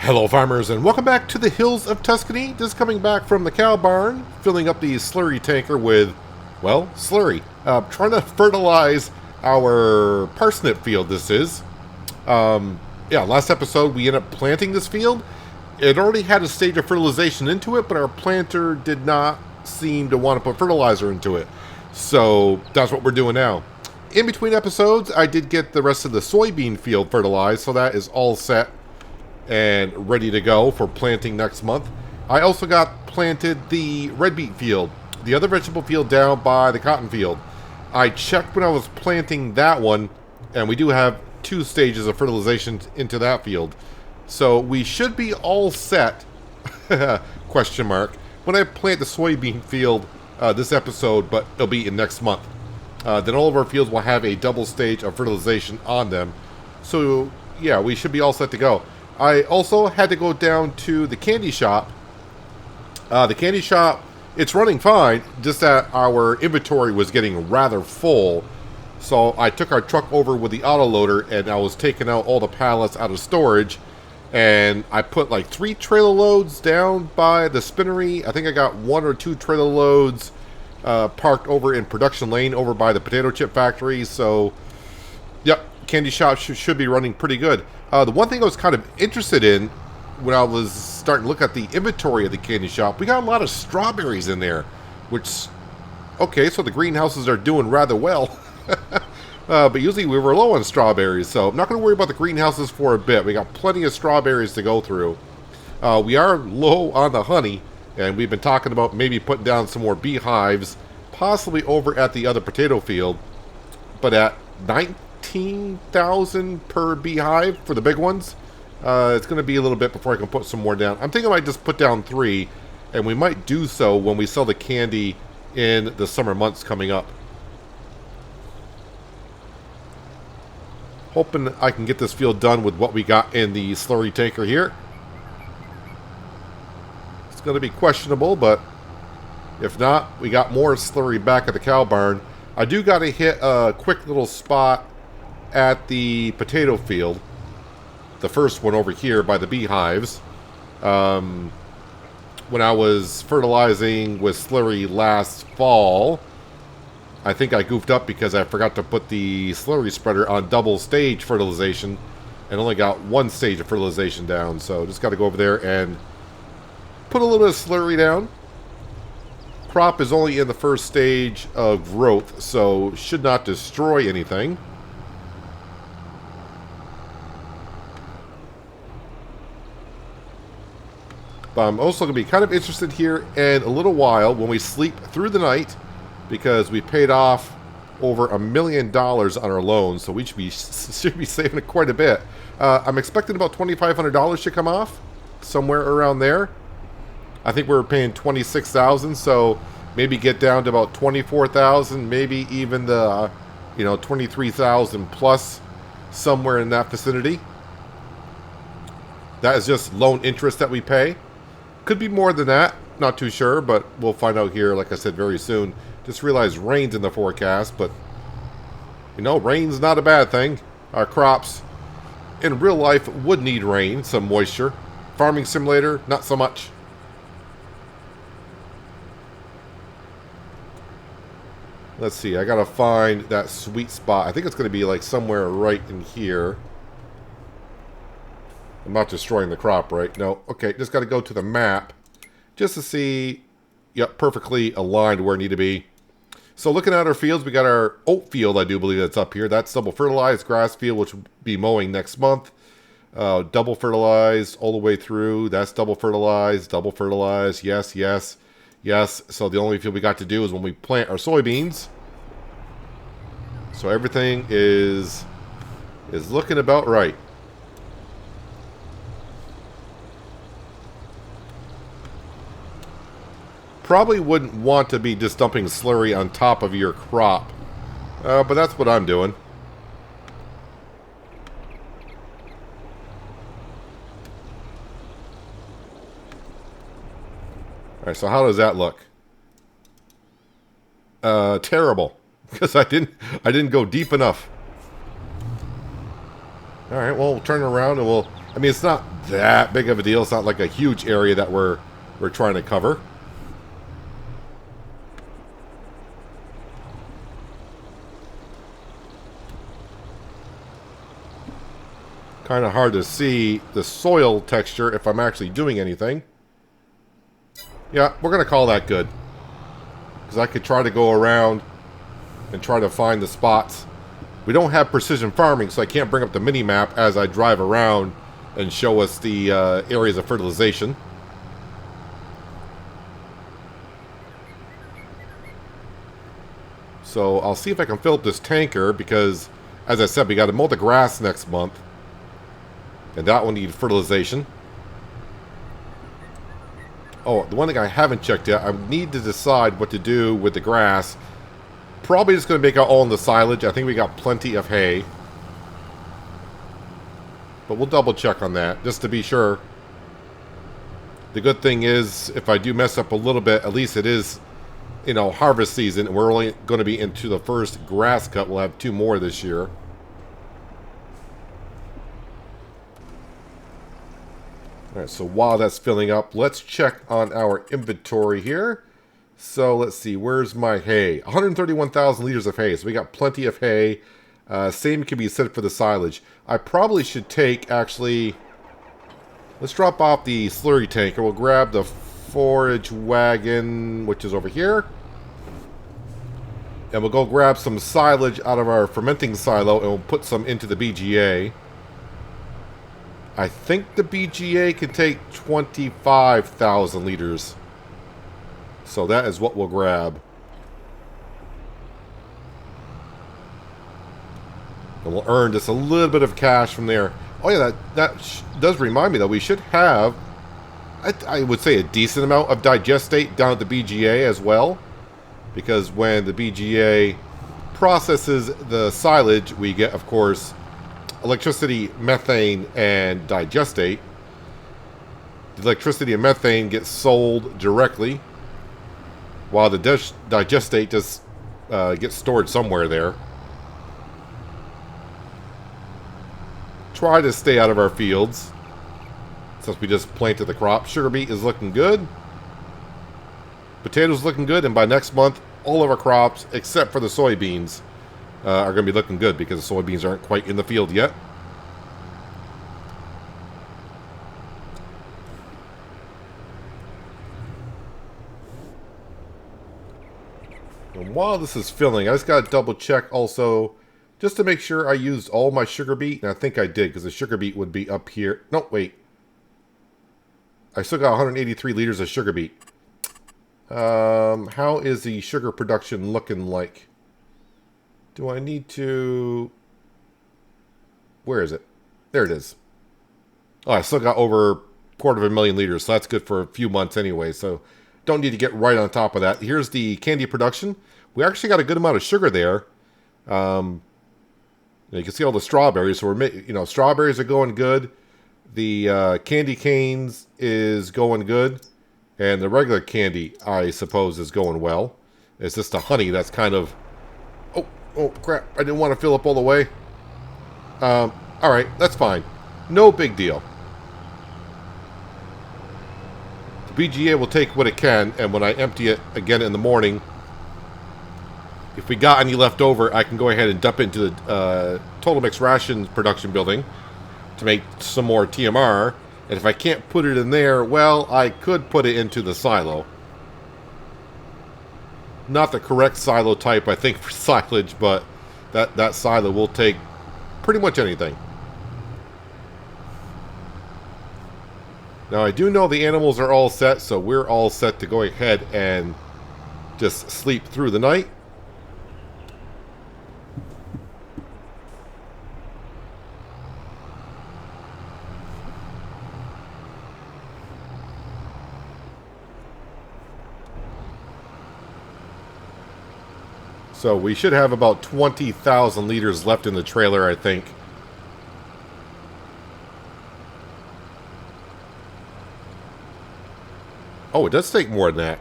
Hello farmers and welcome back to the hills of Tuscany. Just coming back from the cow barn, filling up the slurry tanker with, well, slurry. Trying to fertilize our parsnip field this is. Last episode we ended up planting this field. It already had a stage of fertilization into it, but our planter did not seem to want to put fertilizer into it. So that's what we're doing now. In between episodes, I did get the rest of the soybean field fertilized, so that is all set and ready to go for planting next month. I also got planted the red beet field, the other vegetable field down by the cotton field. I checked when I was planting that one, and we do have 2 stages of fertilization into that field. So we should be all set, question mark, when I plant the soybean field this episode, but it'll be in next month. Then all of our fields will have a double stage of fertilization on them. So yeah, we should be all set to go. I also had to go down to the candy shop. The candy shop, it's running fine, just that our inventory was getting rather full. So I took our truck over with the autoloader and I was taking out all the pallets out of storage. And I put like 3 trailer loads down by the spinnery. I think I got 1 or 2 trailer loads parked over in production lane over by the potato chip factory. So, yep, candy shop should be running pretty good. The one thing I was kind of interested in when I was starting to look at the inventory of the candy shop, we got a lot of strawberries in there, which, okay, so the greenhouses are doing rather well. But usually we were low on strawberries, so I'm not going to worry about the greenhouses for a bit. We got plenty of strawberries to go through. We are low on the honey, and we've been talking about maybe putting down some more beehives, possibly over at the other potato field, but at 19,000 per beehive for the big ones. It's going to be a little bit before I can put some more down. I'm thinking I might just put down 3, and we might do so when we sell the candy in the summer months coming up. Hoping I can get this field done with what we got in the slurry tanker here. It's going to be questionable, but if not, we got more slurry back at the cow barn. I do got to hit a quick little spot at the potato field. The first one over here by the beehives. When I was fertilizing with slurry last fall, I think I goofed up because I forgot to put the slurry spreader on double stage fertilization and only got 1 stage of fertilization down. So just got to go over there and put a little bit of slurry down. Crop is only in the first stage of growth, so should not destroy anything. But I'm also going to be kind of interested here in a little while when we sleep through the night, because we paid off over $1 million on our loan, so we should be saving quite a bit. I'm expecting about $2,500 to come off, somewhere around there. I think we were paying $26,000, so maybe get down to about $24,000, maybe even the $23,000 plus, somewhere in that vicinity. That is just loan interest that we pay. Could be more than that, not too sure, but we'll find out here, like I said, very soon. Just realized rain's in the forecast, but rain's not a bad thing. Our crops in real life would need rain, some moisture. Farming simulator, not so much. Let's see, I gotta find that sweet spot. I think it's gonna be like somewhere right in here. I'm not destroying the crop, right? No, okay, just gotta go to the map just to see, yep, perfectly aligned where I need to be. So looking at our fields, we got our oat field, I do believe that's up here. That's double fertilized, grass field, which will be mowing next month. Double fertilized all the way through. That's double fertilized, yes, yes, yes. So the only field we got to do is when we plant our soybeans. So everything is looking about right. Probably wouldn't want to be just dumping slurry on top of your crop. But that's what I'm doing. Alright, so how does that look? Terrible. Because I didn't go deep enough. Alright, well, we'll turn around and we'll... I mean, it's not that big of a deal. It's not like a huge area that we're trying to cover. Kind of hard to see the soil texture if I'm actually doing anything. Yeah, we're going to call that good. Because I could try to go around and try to find the spots. We don't have precision farming, so I can't bring up the mini-map as I drive around and show us the areas of fertilization. So I'll see if I can fill up this tanker because, as I said, we got to mow the grass next month. And that will need fertilization. Oh, the one thing I haven't checked yet, I need to decide what to do with the grass. Probably just going to make it all in the silage. I think we got plenty of hay. But we'll double check on that, just to be sure. The good thing is, if I do mess up a little bit, at least it is, you know, harvest season. And we're only going to be into the first grass cut. We'll have 2 more this year. Alright, so while that's filling up, let's check on our inventory here. So let's see, where's my hay? 131,000 liters of hay, so we got plenty of hay. Same can be said for the silage. I probably should take, actually, let's drop off the slurry tanker. We'll grab the forage wagon, which is over here. And we'll go grab some silage out of our fermenting silo, and we'll put some into the BGA. I think the BGA can take 25,000 liters. So that is what we'll grab. And we'll earn just a little bit of cash from there. Oh yeah, that does remind me that we should have, I would say, a decent amount of digestate down at the BGA as well. Because when the BGA processes the silage, we get, of course, electricity, methane, and digestate. The electricity and methane get sold directly, while the digestate just gets stored somewhere there. Try to stay out of our fields, since we just planted the crop. Sugar beet is looking good. Potatoes looking good, and by next month, all of our crops, except for the soybeans, are going to be looking good because the soybeans aren't quite in the field yet. And while this is filling, I just got to double check also, just to make sure I used all my sugar beet, and I think I did because the sugar beet would be up here. No, wait. I still got 183 liters of sugar beet. How is the sugar production looking like? Do I need to... Where is it? There it is. Oh, I still got over 250,000 liters, so that's good for a few months anyway, so don't need to get right on top of that. Here's the candy production. We actually got a good amount of sugar there. You can see all the strawberries, so we're, strawberries are going good. The candy canes is going good. And the regular candy, I suppose, is going well. It's just the honey that's kind of... Oh, crap. I didn't want to fill up all the way. Alright, that's fine. No big deal. The BGA will take what it can, and when I empty it again in the morning, if we got any left over, I can go ahead and dump into the Total Mix Ration production building to make some more TMR. And if I can't put it in there, well, I could put it into the silo. Not the correct silo type, I think, for silage, but that silo will take pretty much anything. Now, I do know the animals are all set, so we're all set to go ahead and just sleep through the night. So we should have about 20,000 liters left in the trailer, I think. Oh, it does take more than that.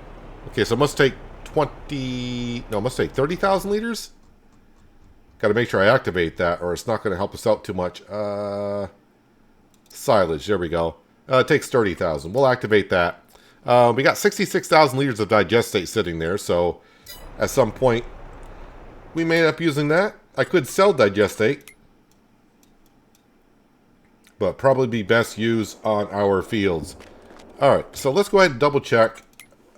Okay, so it must take 30,000 liters? Got to make sure I activate that, or it's not going to help us out too much. Silage, there we go. It takes 30,000. We'll activate that. We got 66,000 liters of digestate sitting there, so at some point we may end up using that. I could sell digestate, but probably be best used on our fields. Alright, so let's go ahead and double check.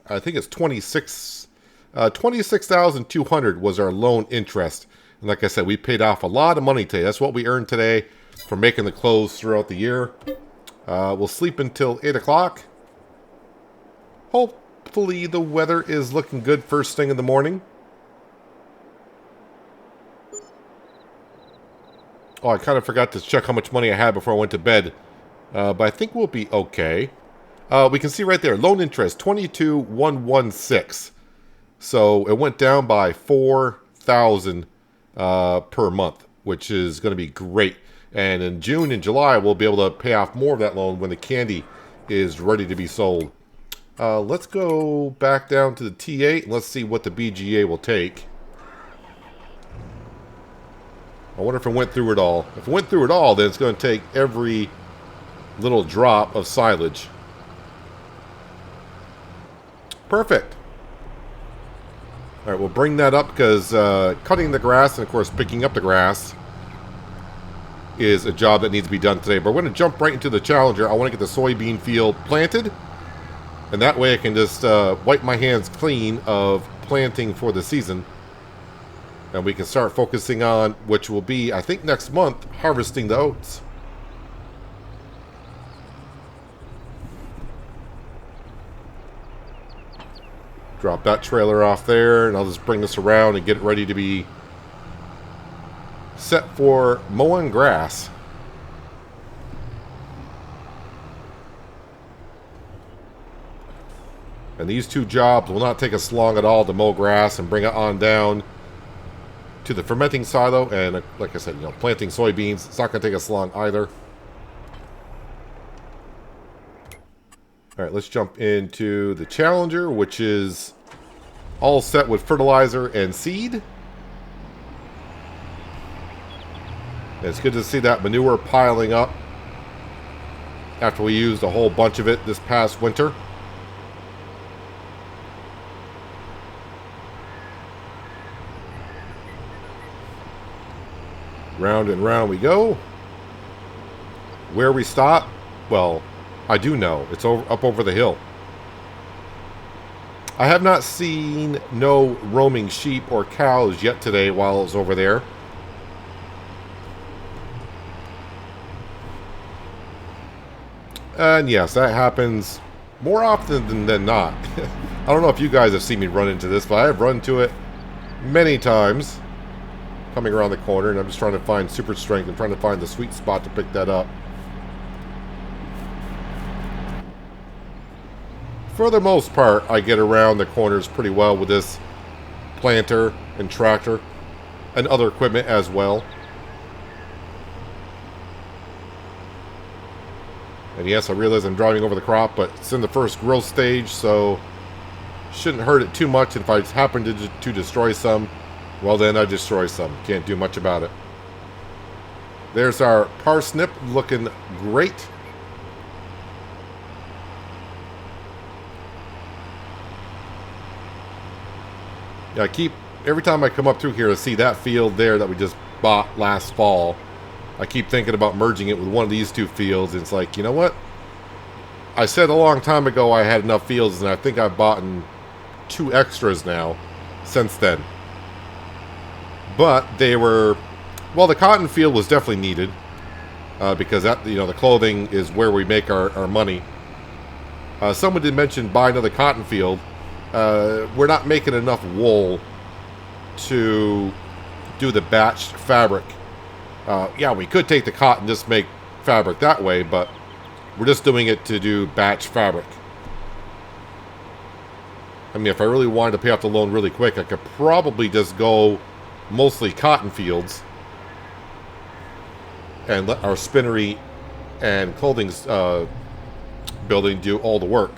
I think it's 26,200 was our loan interest. And like I said, we paid off a lot of money today. That's what we earned today for making the clothes throughout the year. We'll sleep until 8 o'clock. Hopefully the weather is looking good first thing in the morning. Oh, I kind of forgot to check how much money I had before I went to bed. But I think we'll be okay. We can see right there, loan interest, 22,116. So it went down by 4,000 per month, which is going to be great. And in June and July, we'll be able to pay off more of that loan when the candy is ready to be sold. Let's go back down to the T8 and let's see what the BGA will take. I wonder if it went through it all. If it went through it all, then it's going to take every little drop of silage. Perfect. All right, we'll bring that up because cutting the grass and, of course, picking up the grass is a job that needs to be done today. But we're going to jump right into the Challenger. I want to get the soybean field planted. And that way I can just wipe my hands clean of planting for the season. And we can start focusing on, which will be, I think, next month, harvesting the oats. Drop that trailer off there, and I'll just bring this around and get it ready to be set for mowing grass. And these two jobs will not take us long at all to mow grass and bring it on down to the fermenting silo. And like I said, you know, planting soybeans, it's not going to take us long either. All right, let's jump into the Challenger, which is all set with fertilizer and seed. And it's good to see that manure piling up after we used a whole bunch of it this past winter. Round and round we go. Where we stop? Well, I do know. It's up over the hill. I have not seen no roaming sheep or cows yet today while I was over there. And yes, that happens more often than not. I don't know if you guys have seen me run into this, but I have run into it many times. Coming around the corner, and I'm just trying to find super strength and trying to find the sweet spot to pick that up. For the most part, I get around the corners pretty well with this planter and tractor and other equipment as well. And yes, I realize I'm driving over the crop, but it's in the first growth stage, so shouldn't hurt it too much. And if I happen to destroy some, well, then I destroy some. Can't do much about it. There's our parsnip looking great. Yeah, every time I come up through here to see that field there that we just bought last fall, I keep thinking about merging it with one of these two fields. It's like, you know what? I said a long time ago I had enough fields, and I think I've bought 2 extras now since then. But they were, well, the cotton field was definitely needed because that, you know, the clothing is where we make our money. Someone did mention buy another cotton field. We're not making enough wool to do the batch fabric. Yeah, we could take the cotton and just make fabric that way, but we're just doing it to do batch fabric. I mean, if I really wanted to pay off the loan really quick, I could probably just go mostly cotton fields and let our spinnery and clothing building do all the work.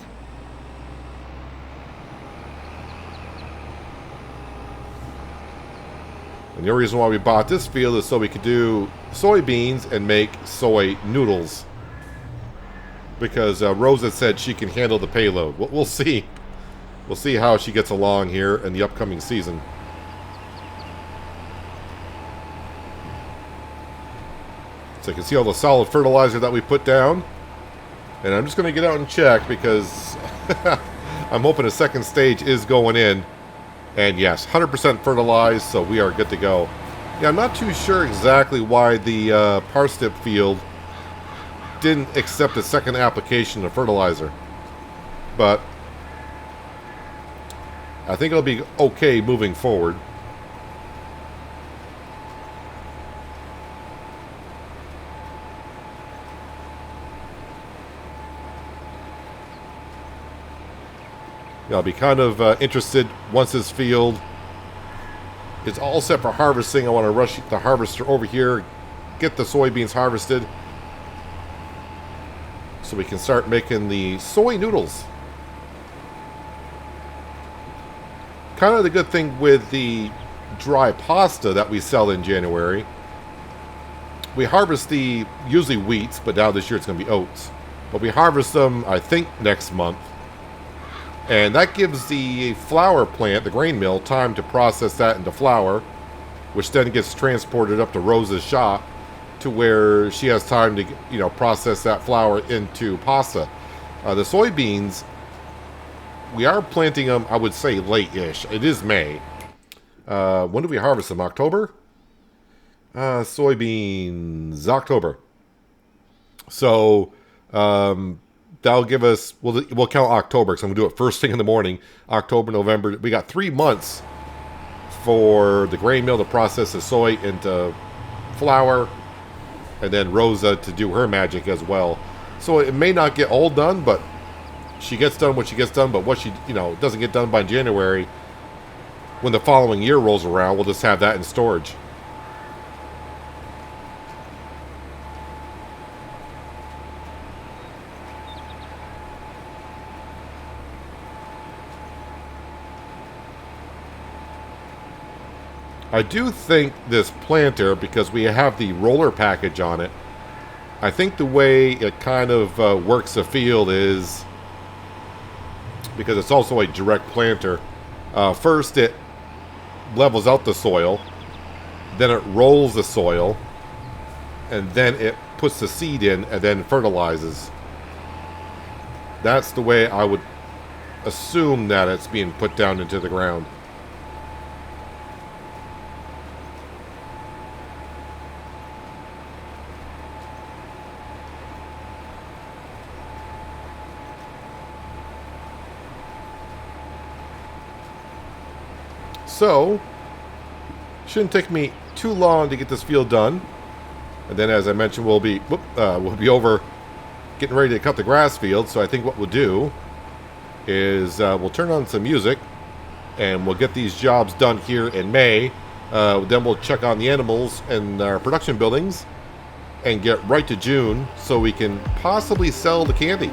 And the only reason why we bought this field is so we could do soybeans and make soy noodles. because Rosa said she can handle the payload. We'll see. We'll see how she gets along here in the upcoming season. So you can see all the solid fertilizer that we put down. And I'm just going to get out and check because I'm hoping a second stage is going in. And yes, 100% fertilized, so we are good to go. Yeah, I'm not too sure exactly why the parsnip field didn't accept a second application of fertilizer. But I think it'll be okay moving forward. Yeah, I'll be kind of interested once this field is all set for harvesting. I want to rush the harvester over here, get the soybeans harvested, so we can start making the soy noodles. Kind of the good thing with the dry pasta that we sell in January, we harvest the usually wheats, but now this year it's going to be oats. But we harvest them, I think, next month. And that gives the flour plant, the grain mill, time to process that into flour, which then gets transported up to Rosa's shop to where she has time to, process that flour into pasta. The soybeans, we are planting them, I would say, late-ish. It is May. When do we harvest them? October? Soybeans, October. So, that'll give us, we'll count October, because I'm going to do it first thing in the morning. October, November. We got 3 months for the grain mill to process the soy into flour, and then Rosa to do her magic as well. So it may not get all done, but she gets done what she gets done. But what she, doesn't get done by January, when the following year rolls around, we'll just have that in storage. I do think this planter, because we have the roller package on it, I think the way it kind of works the field is, because it's also a direct planter, first it levels out the soil, then it rolls the soil, and then it puts the seed in and then fertilizes. That's the way I would assume that it's being put down into the ground. So, shouldn't take me too long to get this field done. And then, as I mentioned, we'll be over getting ready to cut the grass field. So I think what we'll do is we'll turn on some music, and we'll get these jobs done here in May. Then we'll check on the animals and our production buildings, and get right to June so we can possibly sell the candy.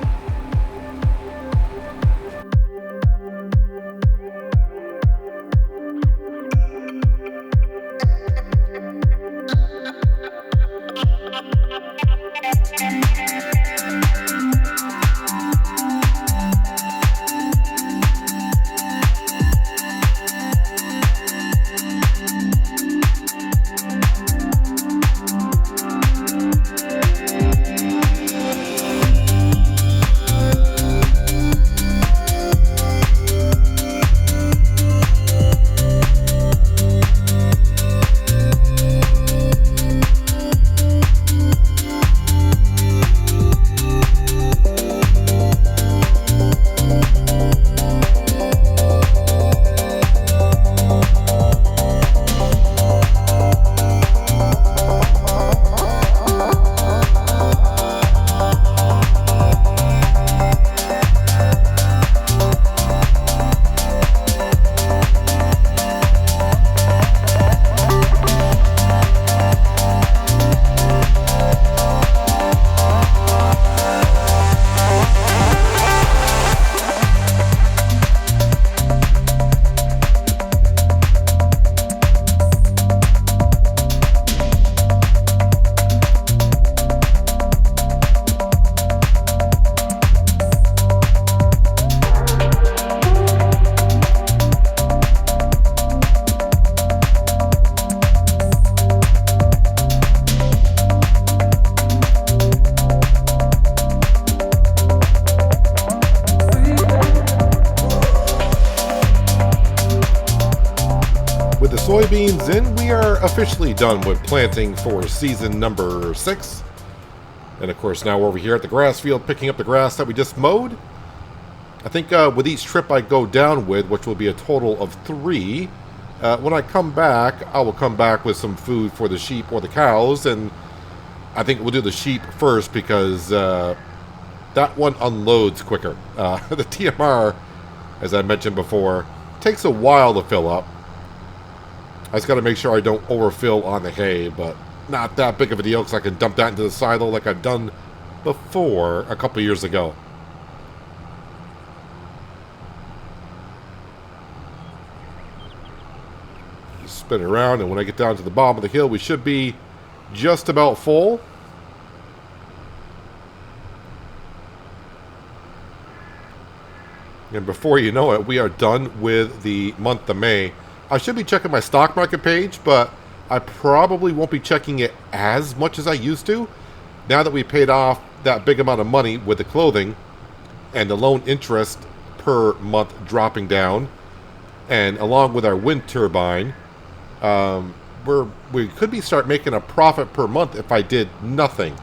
soybeans in. We are officially done with planting for season number 6. And of course now we're over here at the grass field picking up the grass that we just mowed. I think with each trip I go down with, which will be a total of 3, when I come back, I will come back with some food for the sheep or the cows. And I think we'll do the sheep first because that one unloads quicker. The TMR, as I mentioned before, takes a while to fill up. I just got to make sure I don't overfill on the hay, but not that big of a deal because I can dump that into the silo like I've done before a couple years ago. Just spin it around, and when I get down to the bottom of the hill, we should be just about full. And before you know it, we are done with the month of May. I should be checking my stock market page, but I probably won't be checking it as much as I used to. Now that we paid off that big amount of money with the clothing and the loan interest per month dropping down, and along with our wind turbine, we could be start making a profit per month if I did nothing.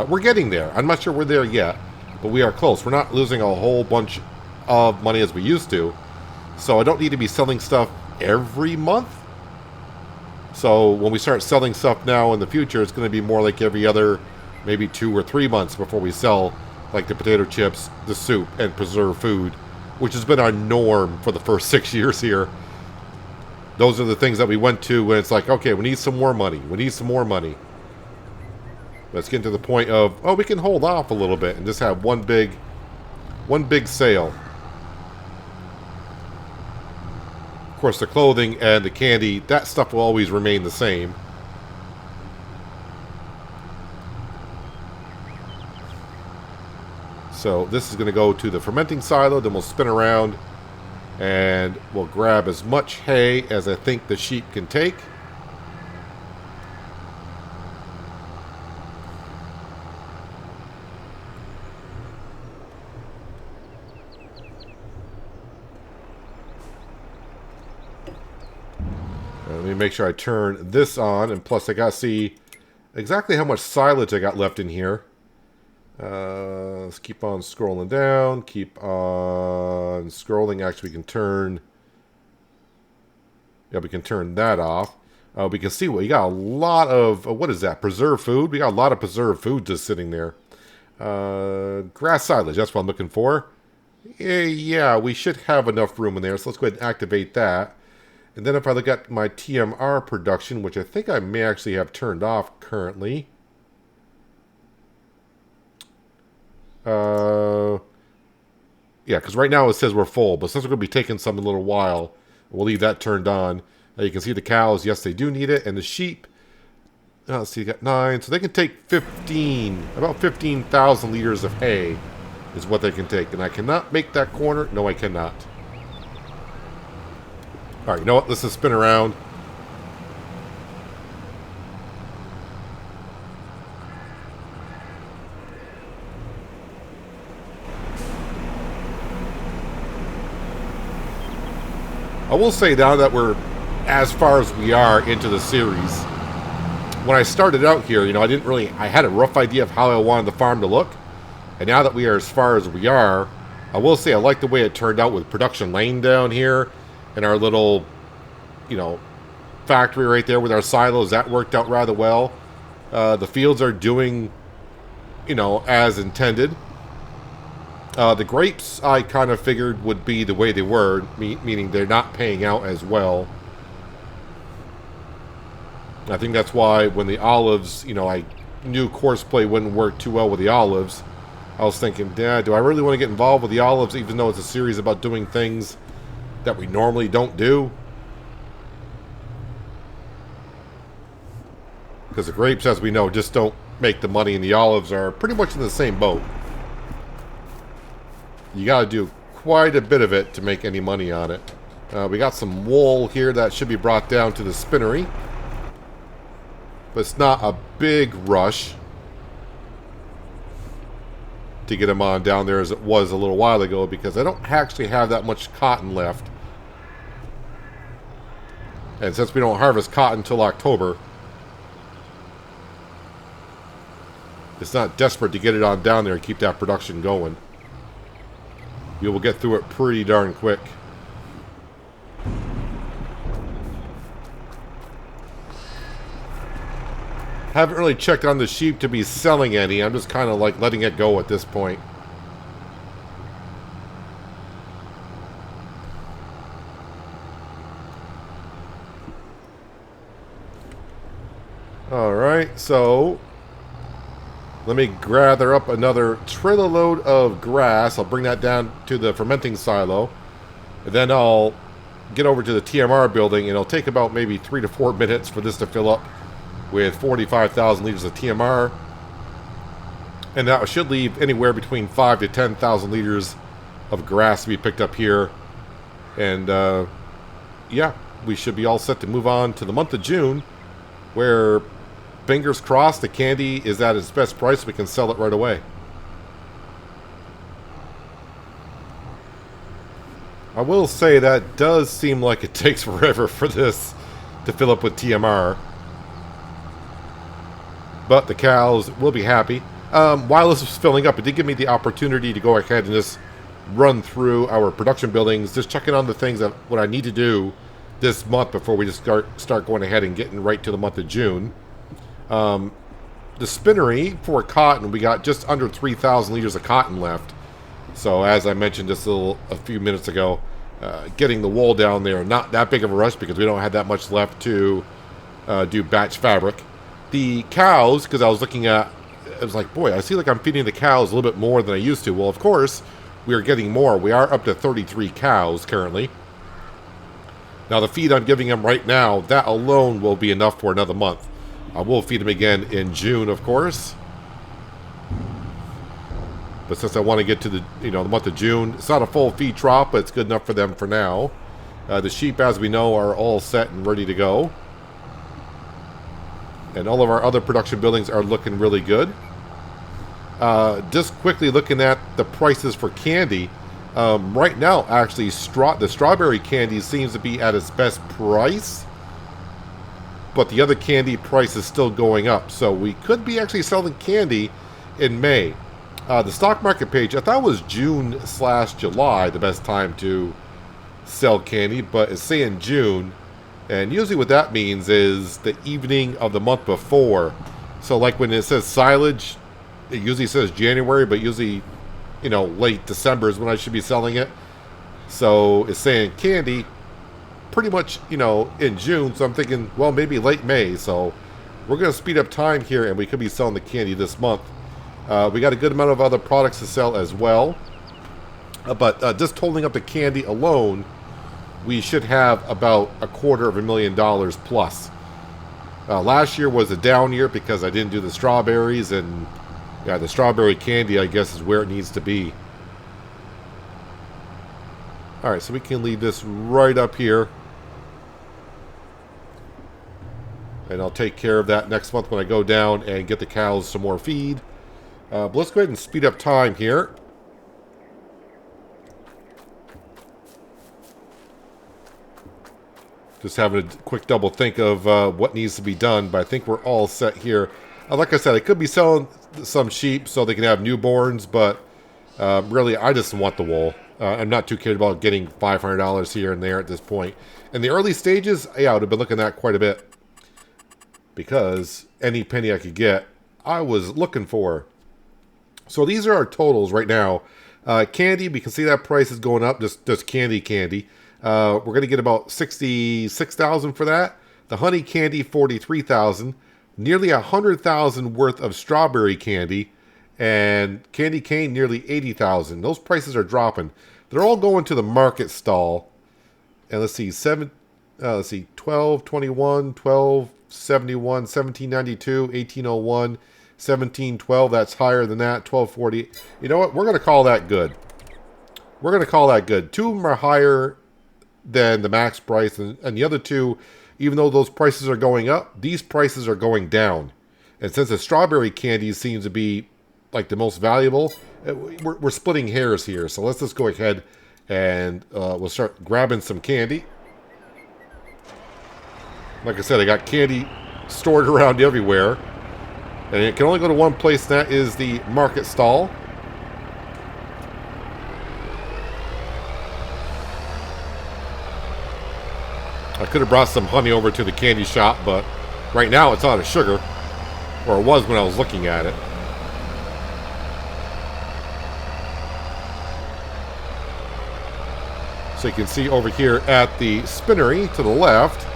We're getting there. I'm not sure we're there yet, but we are close. We're not losing a whole bunch of money as we used to, so I don't need to be selling stuff every month. So when we start selling stuff now in the future, it's going to be more like every other, maybe 2 or 3 months before we sell like the potato chips, the soup, and preserved food, which has been our norm for the first 6 years here. Those are the things that we went to when it's like, okay, we need some more money. We need some more money. Let's get to the point of, oh, we can hold off a little bit and just have one big sale. Of course, the clothing and the candy, that stuff will always remain the same. So this is going to go to the fermenting silo, then we'll spin around and we'll grab as much hay as I think the sheep can take. Let me make sure I turn this on, and plus I got to see exactly how much silage I got left in here. Let's keep on scrolling down, keep on scrolling. Actually, we can turn that off. We can see we got a lot of, what is that, preserved food? We got a lot of preserved food just sitting there. Grass silage, that's what I'm looking for. Yeah, we should have enough room in there, so let's go ahead and activate that. And then if I look at my TMR production, which I think I may actually have turned off currently. Yeah, because right now it says we're full, but since we're going to be taking some in a little while, we'll leave that turned on. You can see the cows, yes, they do need it. And the sheep, let's see, you got 9. So they can take 15, about 15,000 liters of hay is what they can take. And I cannot make that corner. No, I cannot. All right, you know what? Let's just spin around. I will say now that we're as far as we are into the series. When I started out here, you know, I had a rough idea of how I wanted the farm to look. And now that we are as far as we are, I will say I like the way it turned out with production lane down here. And our little, you know, factory right there with our silos, that worked out rather well. The fields are doing, you know, as intended. The grapes I kind of figured would be the way they were, meaning they're not paying out as well. I think that's why when the olives, you know, I knew course play wouldn't work too well with the olives. I was thinking, Dad, do I really want to get involved with the olives even though it's a series about doing things that we normally don't do? Because the grapes, as we know, just don't make the money, and the olives are pretty much in the same boat. You got to do quite a bit of it to make any money on it. We got some wool here that should be brought down to the spinnery. But it's not a big rush to get them on down there as it was a little while ago, because I don't actually have that much cotton left. And since we don't harvest cotton until October, it's not desperate to get it on down there and keep that production going. You will get through it pretty darn quick. Haven't really checked on the sheep to be selling any. I'm just kind of like letting it go at this point. Alright, so let me gather up another trailer load of grass. I'll bring that down to the fermenting silo. And then I'll get over to the TMR building, and it'll take about maybe 3 to 4 minutes for this to fill up with 45,000 liters of TMR. And that should leave anywhere between 5 to 10,000 liters of grass to be picked up here. And yeah, we should be all set to move on to the month of June, where, fingers crossed, the candy is at its best price. We can sell it right away. I will say that does seem like it takes forever for this to fill up with TMR. But the cows will be happy. While this was filling up, it did give me the opportunity to go ahead and just run through our production buildings, just checking on the things that what I need to do this month before we just start going ahead and getting right to the month of June. The spinnery for cotton, we got just under 3,000 liters of cotton left. So as I mentioned just a few minutes ago, getting the wool down there, not that big of a rush because we don't have that much left to do batch fabric. The cows, because I was looking at, I was like, boy, I see like I'm feeding the cows a little bit more than I used to. Well, of course, we are getting more. We are up to 33 cows currently. Now, the feed I'm giving them right now, that alone will be enough for another month. I will feed them again in June, of course. But since I want to get to the month of June, it's not a full feed drop, but it's good enough for them for now. The sheep, as we know, are all set and ready to go. And all of our other production buildings are looking really good. Just quickly looking at the prices for candy. Right now, actually, the strawberry candy seems to be at its best price. But the other candy price is still going up. So we could be actually selling candy in May. The stock market page, I thought it was June/July, the best time to sell candy. But it's saying June. And usually what that means is the evening of the month before. So like when it says silage, it usually says January, but usually, late December is when I should be selling it. So it's saying candy pretty much, in June. So I'm thinking, well, maybe late May. So we're going to speed up time here, and we could be selling the candy this month. We got a good amount of other products to sell as well. But just totaling up the candy alone, we should have about $250,000 plus. Last year was a down year because I didn't do the strawberries, and yeah, the strawberry candy, I guess, is where it needs to be. Alright, so we can leave this right up here. And I'll take care of that next month when I go down and get the cows some more feed. But let's go ahead and speed up time here. Just having a quick double think of what needs to be done, but I think we're all set here. Like I said, I could be selling some sheep so they can have newborns, but really I just want the wool. I'm not too cared about getting $500 here and there at this point. In the early stages, yeah, I would have been looking at quite a bit. Because any penny I could get, I was looking for. So these are our totals right now. Candy, we can see that price is going up, just candy. We're going to get about 66,000 for that. The honey candy, 43,000. Nearly 100,000 worth of strawberry candy. And candy cane, nearly 80,000. Those prices are dropping. They're all going to the market stall. And let's see, 12, 21, 12, 71, 1792, 1801, 1712. That's higher than that, 1240. You know what? We're going to call that good. We're going to call that good. Two of them are higher than the max price, and the other two, even though those prices are going up, these prices are going down. And since the strawberry candy seems to be like the most valuable, we're splitting hairs here. So let's just go ahead and we'll start grabbing some candy. Like I said, I got candy stored around everywhere. And it can only go to one place, and that is the market stall. I could have brought some honey over to the candy shop, but right now it's out of sugar. Or it was when I was looking at it. So you can see over here at the spinnery to the left,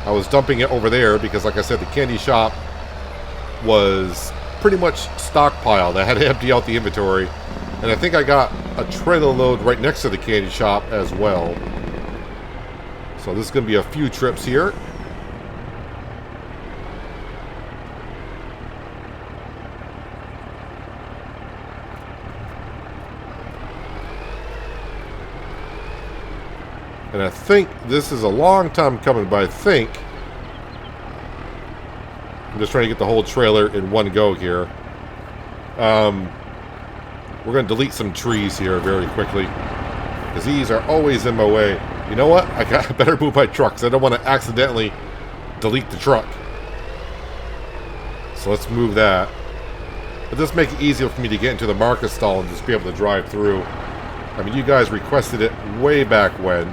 I was dumping it over there because, like I said, the candy shop was pretty much stockpiled. I had to empty out the inventory. And I think I got a trailer load right next to the candy shop as well. So this is going to be a few trips here. And I think this is a long time coming, but I think I'm just trying to get the whole trailer in one go here. We're going to delete some trees here very quickly because these are always in my way. You know what? I better move my truck because I don't want to accidentally delete the truck. So let's move that. But this makes it easier for me to get into the market stall and just be able to drive through. I mean, you guys requested it way back when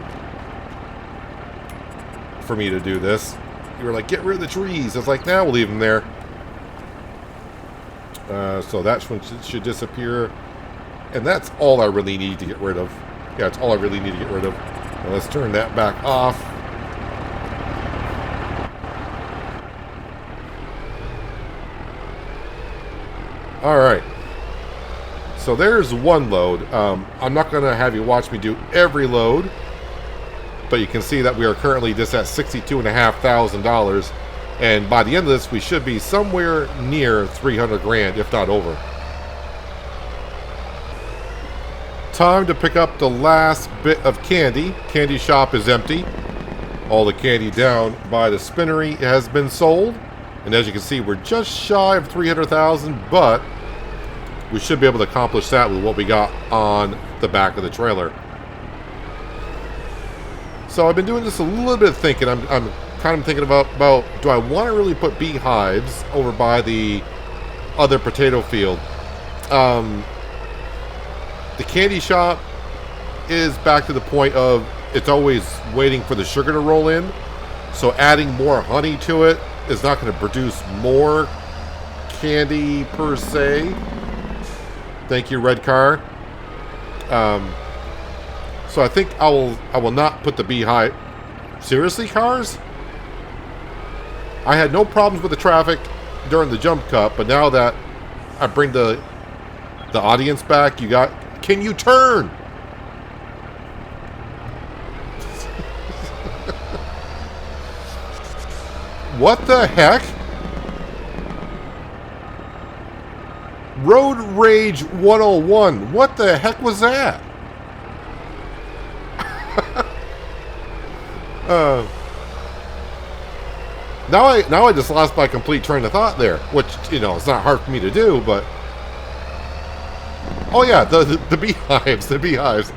for me to do this. You were like, get rid of the trees. I was like, nah, we'll leave them there. So that one should disappear. And that's all I really need to get rid of. Yeah, it's all I really need to get rid of. Now let's turn that back off. Alright. So there's one load. I'm not going to have you watch me do every load. But you can see that we are currently just at $62,500. And by the end of this, we should be somewhere near 300 grand, if not over. Time to pick up the last bit of candy. Candy shop is empty. All the candy down by the spinnery has been sold. And as you can see, we're just shy of 300,000, but we should be able to accomplish that with what we got on the back of the trailer. So I've been doing this a little bit of thinking. I'm kind of thinking about do I want to really put beehives over by the other potato field? The candy shop is back to the point of it's always waiting for the sugar to roll in. So adding more honey to it is not going to produce more candy per se. Thank you, red car. So I think I will not put the beehive. Seriously, cars? I had no problems with the traffic during the jump cut, but now that I bring the audience back, you got. Can you turn? What the heck? Road Rage 101. What the heck was that? Now I just lost my complete train of thought there, which, you know, it's not hard for me to do, but oh yeah, the beehives, the beehives.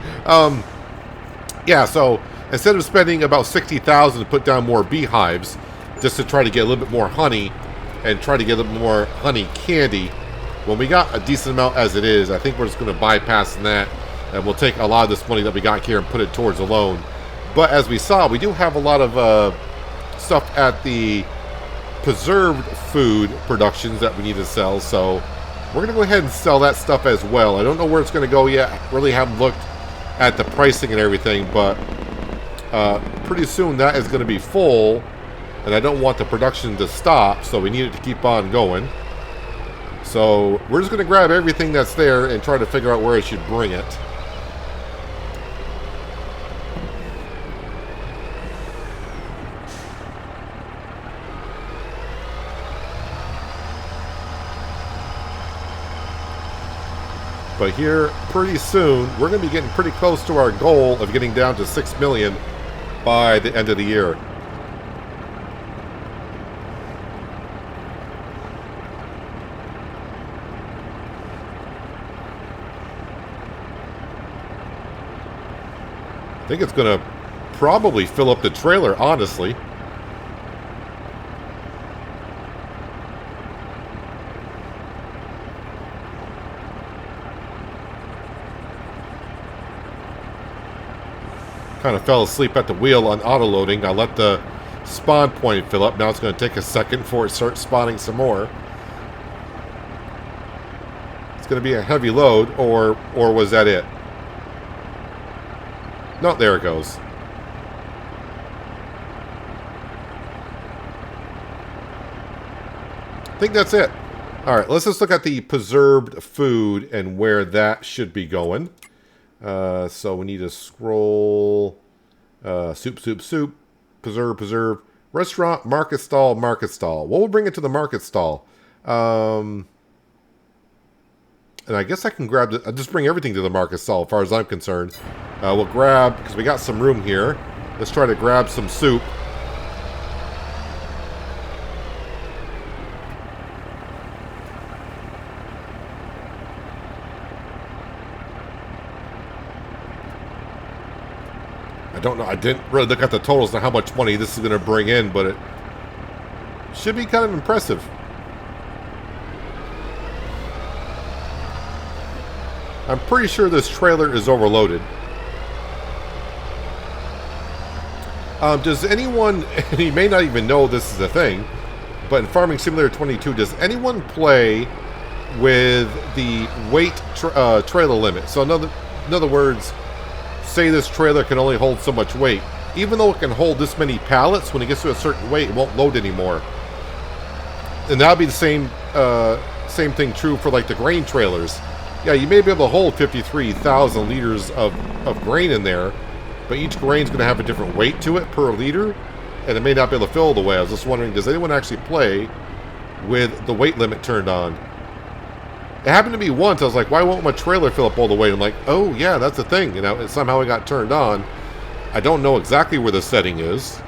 Yeah, so instead of spending about 60,000 to put down more beehives, just to try to get a little bit more honey and try to get a little more honey candy, when we got a decent amount as it is, I think we're just going to bypass that, and we'll take a lot of this money that we got here and put it towards a loan. But as we saw, we do have a lot of stuff at the preserved food productions that we need to sell, so we're going to go ahead and sell that stuff as well. I don't know where it's going to go yet. I really haven't looked at the pricing and everything, but pretty soon that is going to be full, and I don't want the production to stop, so we need it to keep on going. So we're just going to grab everything that's there and try to figure out where I should bring it. But here, pretty soon, we're going to be getting pretty close to our goal of getting down to 6 million by the end of the year. I think it's going to probably fill up the trailer, honestly. Kind of fell asleep at the wheel on auto-loading. I let the spawn point fill up. Now it's going to take a second before it starts spawning some more. It's going to be a heavy load, or was that it? No, there it goes. I think that's it. Alright, let's just look at the preserved food and where that should be going. So we need to scroll. Soup, soup, soup. Preserve. Restaurant, market stall, market stall. Well, we'll bring it to the market stall. And I guess I can grab I'll just bring everything to the market stall as far as I'm concerned. We'll grab, because we got some room here. Let's try to grab some soup. I don't know. I didn't really look at the totals and how much money this is going to bring in, but it should be kind of impressive. I'm pretty sure this trailer is overloaded. Does anyone, and you may not even know this is a thing, but in Farming Simulator 22, does anyone play with the weight trailer limit? So in other words, say this trailer can only hold so much weight. Even though it can hold this many pallets, when it gets to a certain weight, it won't load anymore. And that'll be the same thing true for like the grain trailers. Yeah, you may be able to hold 53,000 liters of grain in there, but each grain's going to have a different weight to it per liter, and it may not be able to fill the way. I was just wondering, does anyone actually play with the weight limit turned on? It happened to me once. I was like, why won't my trailer fill up all the way? I'm like, oh, yeah, that's the thing. You know, somehow it got turned on. I don't know exactly where the setting is.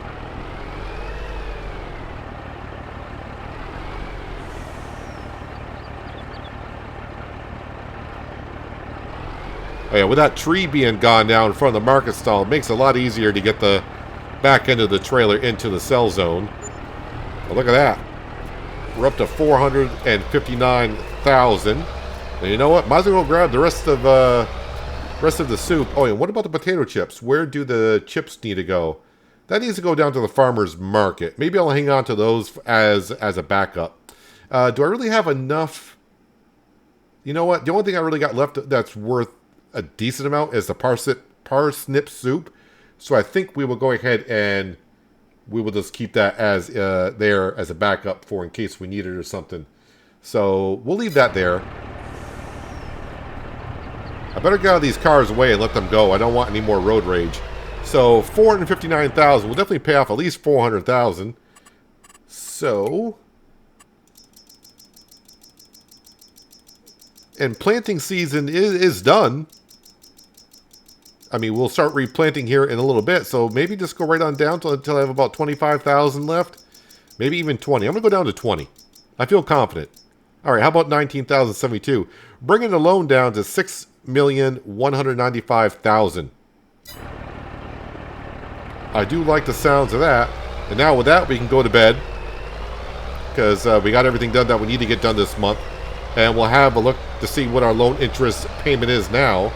Oh, yeah, with that tree being gone down in front of the market stall, it makes it a lot easier to get the back end of the trailer into the sell zone. Well, look at that. We're up to 459,000. And you know what? Might as well grab the rest of the soup. Oh, and what about the potato chips? Where do the chips need to go? That needs to go down to the farmer's market. Maybe I'll hang on to those as a backup. Do I really have enough? You know what? The only thing I really got left that's worth a decent amount is the parsnip soup. So I think we will go ahead and we will just keep that as there as a backup for in case we need it or something. So we'll leave that there. I better get out of these cars away and let them go. I don't want any more road rage. So 459,000 will definitely pay off at least 400,000. So, and planting season is done. I mean, we'll start replanting here in a little bit, so maybe just go right on down until I have about 25,000 left. Maybe even 20. I'm going to go down to 20. I feel confident. All right, how about 19,072? Bringing the loan down to 6,195,000. I do like the sounds of that. And now with that, we can go to bed. Because we got everything done that we need to get done this month. And we'll have a look to see what our loan interest payment is now.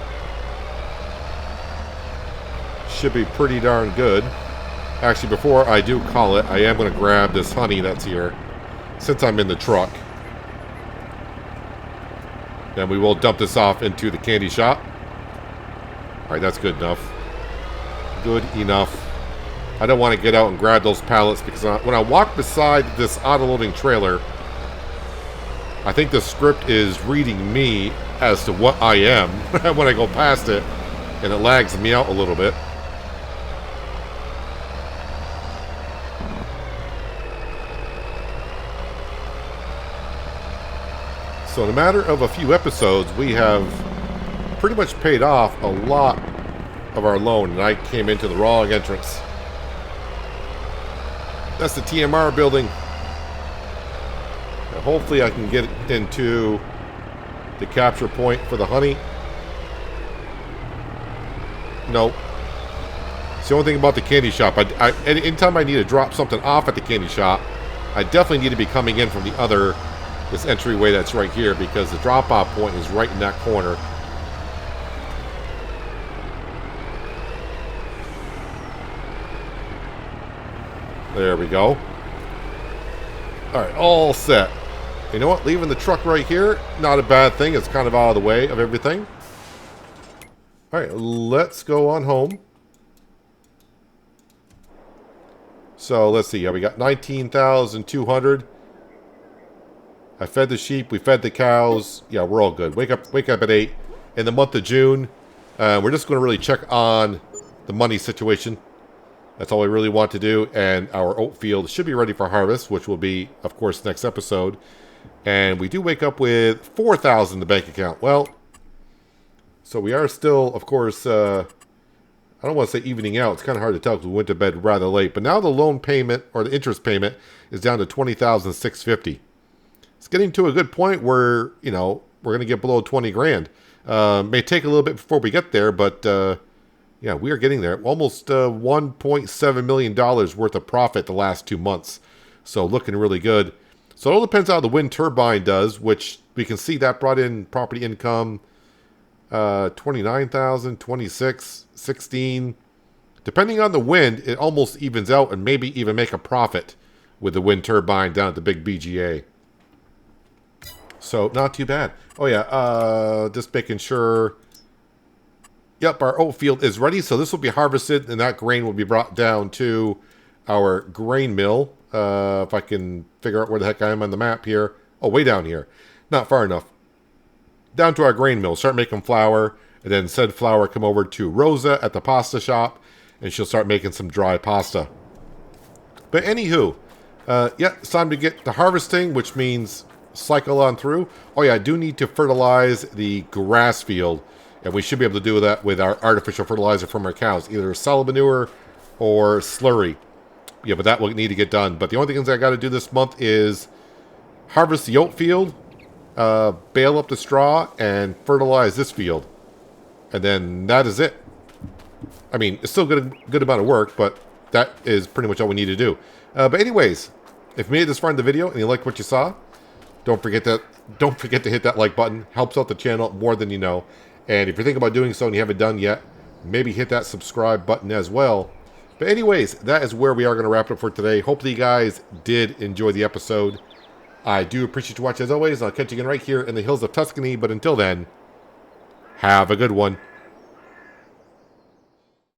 Should be pretty darn good. Actually, before I do call it, I am going to grab this honey that's here, since I'm in the truck. Then we will dump this off into the candy shop. Alright, that's good enough. Good enough. I don't want to get out and grab those pallets because when I walk beside this auto-loading trailer, I think the script is reading me as to what I am when I go past it, and it lags me out a little bit. So in a matter of a few episodes, we have pretty much paid off a lot of our loan, and I came into the wrong entrance. That's the TMR building. Now hopefully I can get into the capture point for the honey. Nope. It's the only thing about the candy shop. Anytime I need to drop something off at the candy shop, I definitely need to be coming in from the other, this entryway that's right here, because the drop-off point is right in that corner. There we go. All right, all set. You know what? Leaving the truck right here, not a bad thing. It's kind of out of the way of everything. All right, let's go on home. So let's see. Yeah, we got 19,200. I fed the sheep. We fed the cows. Yeah, we're all good. Wake up at 8 in the month of June. We're just going to really check on the money situation. That's all we really want to do. And our oat field should be ready for harvest, which will be, of course, next episode. And we do wake up with 4,000 in the bank account. Well, so we are still, of course, I don't want to say evening out. It's kind of hard to tell because we went to bed rather late. But now the loan payment or the interest payment is down to $20,650. It's getting to a good point where, you know, we're going to get below 20 grand. May take a little bit before we get there, but yeah, we are getting there. Almost $1.7 million worth of profit the last 2 months. So looking really good. So it all depends how the wind turbine does, which we can see that brought in property income 29,000, 26, 16. Depending on the wind, it almost evens out and maybe even make a profit with the wind turbine down at the big BGA. So not too bad. Oh yeah, just making sure. Yep, our oat field is ready. So this will be harvested and that grain will be brought down to our grain mill. If I can figure out where the heck I am on the map here. Oh, way down here. Not far enough. Down to our grain mill. Start making flour. And then said flour come over to Rosa at the pasta shop. And she'll start making some dry pasta. But anywho. Yeah, it's time to get to harvesting, which means cycle on through. Oh yeah, I do need to fertilize the grass field. And we should be able to do that with our artificial fertilizer from our cows. Either solid manure or slurry. Yeah, but that will need to get done. But the only things I got to do this month is harvest the oat field, bale up the straw, and fertilize this field. And then that is it. I mean, it's still good amount of work, but that is pretty much all we need to do. But anyways, if you made it this far in the video and you liked what you saw, don't forget to hit that like button. Helps out the channel more than you know. And if you're thinking about doing so and you haven't done yet, maybe hit that subscribe button as well. But anyways, that is where we are going to wrap it up for today. Hopefully you guys did enjoy the episode. I do appreciate you watching as always. I'll catch you again right here in the hills of Tuscany. But until then, have a good one.